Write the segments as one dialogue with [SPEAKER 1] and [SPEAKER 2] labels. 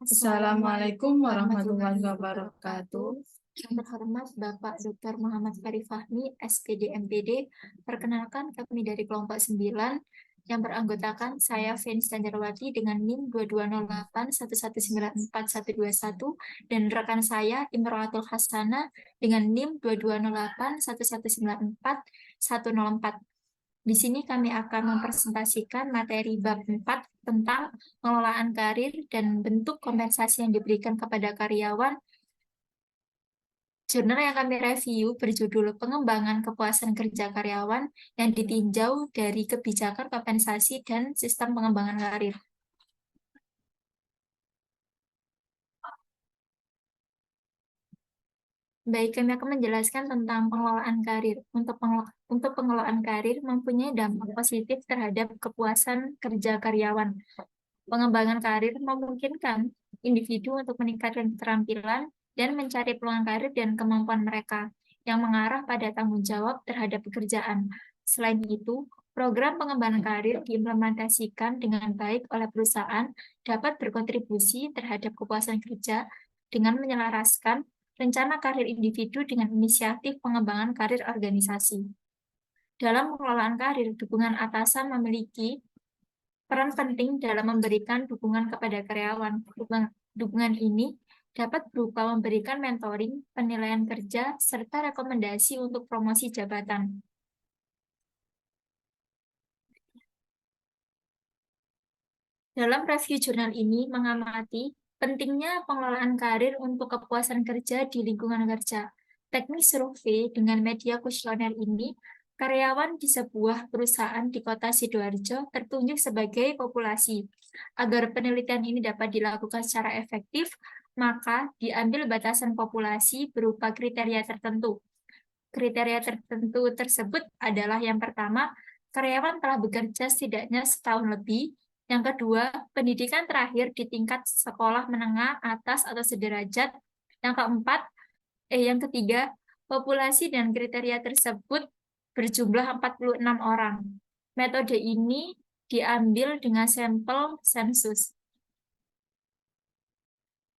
[SPEAKER 1] Assalamualaikum warahmatullahi wabarakatuh.
[SPEAKER 2] Yang terhormat Bapak Dr. Muhammad Farih Fahmi, SPD MPD. Perkenalkan kami dari kelompok 9 yang beranggotakan saya Feni Sanjarwati dengan NIM 220811941121 dan rekan saya Imroatul Hasanah dengan NIM 220811941104. Di sini kami akan mempresentasikan materi bab 4 tentang pengelolaan karir dan bentuk kompensasi yang diberikan kepada karyawan. Jurnal yang kami review berjudul Pengembangan Kepuasan Kerja Karyawan yang ditinjau dari kebijakan kompensasi dan sistem pengembangan karir. Baik, kami akan menjelaskan tentang pengelolaan karir. Untuk pengelolaan karir mempunyai dampak positif terhadap kepuasan kerja karyawan. Pengembangan karir memungkinkan individu untuk meningkatkan keterampilan dan mencari peluang karir dan kemampuan mereka yang mengarah pada tanggung jawab terhadap pekerjaan. Selain itu, program pengembangan karir diimplementasikan dengan baik oleh perusahaan dapat berkontribusi terhadap kepuasan kerja dengan menyelaraskan rencana karir individu dengan inisiatif pengembangan karir organisasi. Dalam pengelolaan karir, dukungan atasan memiliki peran penting dalam memberikan dukungan kepada karyawan. Dukungan ini dapat berupa memberikan mentoring, penilaian kerja, serta rekomendasi untuk promosi jabatan. Dalam review jurnal ini mengamati pentingnya pengelolaan karir untuk kepuasan kerja di lingkungan kerja. Teknik survei dengan media kuesioner ini, karyawan di sebuah perusahaan di kota Sidoarjo tertunjuk sebagai populasi. Agar penelitian ini dapat dilakukan secara efektif, maka diambil batasan populasi berupa kriteria tertentu. Kriteria tertentu tersebut adalah yang pertama, karyawan telah bekerja setidaknya setahun lebih. Yang kedua, pendidikan terakhir di tingkat sekolah menengah atas atau sederajat. Yang ketiga, populasi dan kriteria tersebut berjumlah 46 orang. Metode ini diambil dengan sampel sensus.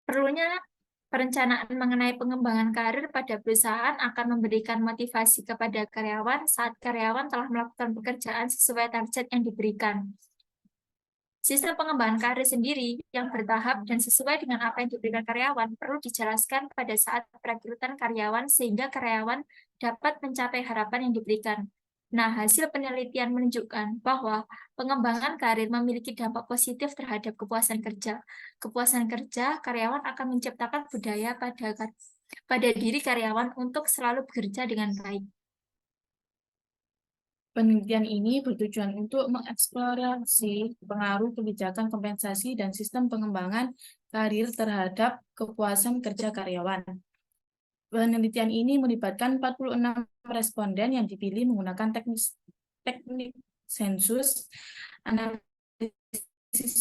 [SPEAKER 2] Perlunya perencanaan mengenai pengembangan karir pada perusahaan akan memberikan motivasi kepada karyawan saat karyawan telah melakukan pekerjaan sesuai target yang diberikan. Sistem pengembangan karir sendiri yang bertahap dan sesuai dengan apa yang diberikan karyawan perlu dijelaskan pada saat perekrutan karyawan sehingga karyawan dapat mencapai harapan yang diberikan. Nah, hasil penelitian menunjukkan bahwa pengembangan karir memiliki dampak positif terhadap kepuasan kerja. Kepuasan kerja, karyawan akan menciptakan budaya pada diri karyawan untuk selalu bekerja dengan baik.
[SPEAKER 1] Penelitian ini bertujuan untuk mengeksplorasi pengaruh kebijakan kompensasi dan sistem pengembangan karir terhadap kepuasan kerja karyawan. Penelitian ini melibatkan 46 responden yang dipilih menggunakan teknik sensus. Analisis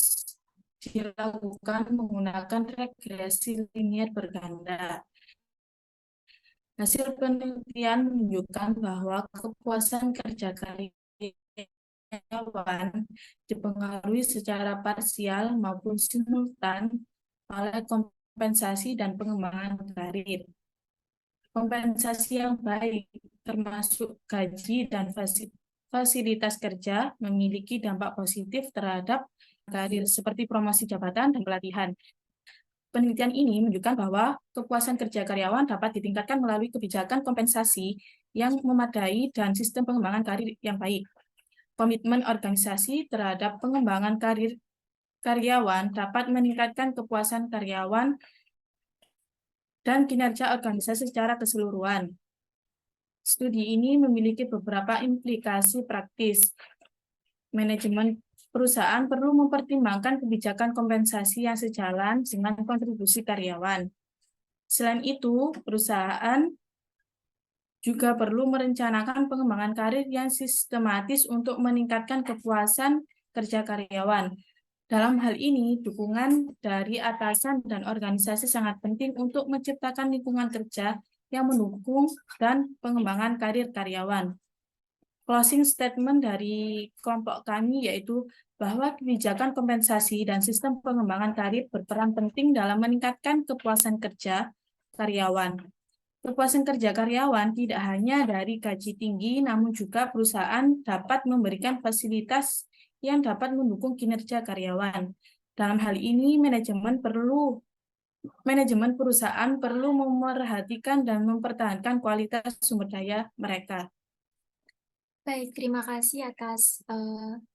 [SPEAKER 1] dilakukan menggunakan regresi linier berganda. Hasil penelitian menunjukkan bahwa kepuasan kerja karyawan dipengaruhi secara parsial maupun simultan oleh kompensasi dan pengembangan karir. Kompensasi yang baik, termasuk gaji dan fasilitas kerja, memiliki dampak positif terhadap karir seperti promosi jabatan dan pelatihan. Penelitian ini menunjukkan bahwa kepuasan kerja karyawan dapat ditingkatkan melalui kebijakan kompensasi yang memadai dan sistem pengembangan karir yang baik. Komitmen organisasi terhadap pengembangan karir karyawan dapat meningkatkan kepuasan karyawan dan kinerja organisasi secara keseluruhan. Studi ini memiliki beberapa implikasi praktis. Manajemen perusahaan perlu mempertimbangkan kebijakan kompensasi yang sejalan dengan kontribusi karyawan. Selain itu, perusahaan juga perlu merencanakan pengembangan karir yang sistematis untuk meningkatkan kepuasan kerja karyawan. Dalam hal ini, dukungan dari atasan dan organisasi sangat penting untuk menciptakan lingkungan kerja yang mendukung dan pengembangan karir karyawan. closing statement dari kelompok kami yaitu bahwa kebijakan kompensasi dan sistem pengembangan karir berperan penting dalam meningkatkan kepuasan kerja karyawan. Kepuasan kerja karyawan tidak hanya dari gaji tinggi, namun juga perusahaan dapat memberikan fasilitas yang dapat mendukung kinerja karyawan. Dalam hal ini, manajemen perusahaan perlu memerhatikan dan mempertahankan kualitas sumber daya mereka.
[SPEAKER 2] Baik, terima kasih atas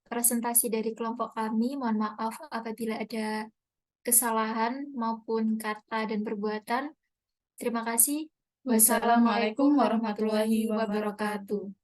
[SPEAKER 2] presentasi dari kelompok kami. Mohon maaf apabila ada kesalahan maupun kata dan perbuatan. Terima kasih.
[SPEAKER 1] Wassalamualaikum warahmatullahi wabarakatuh.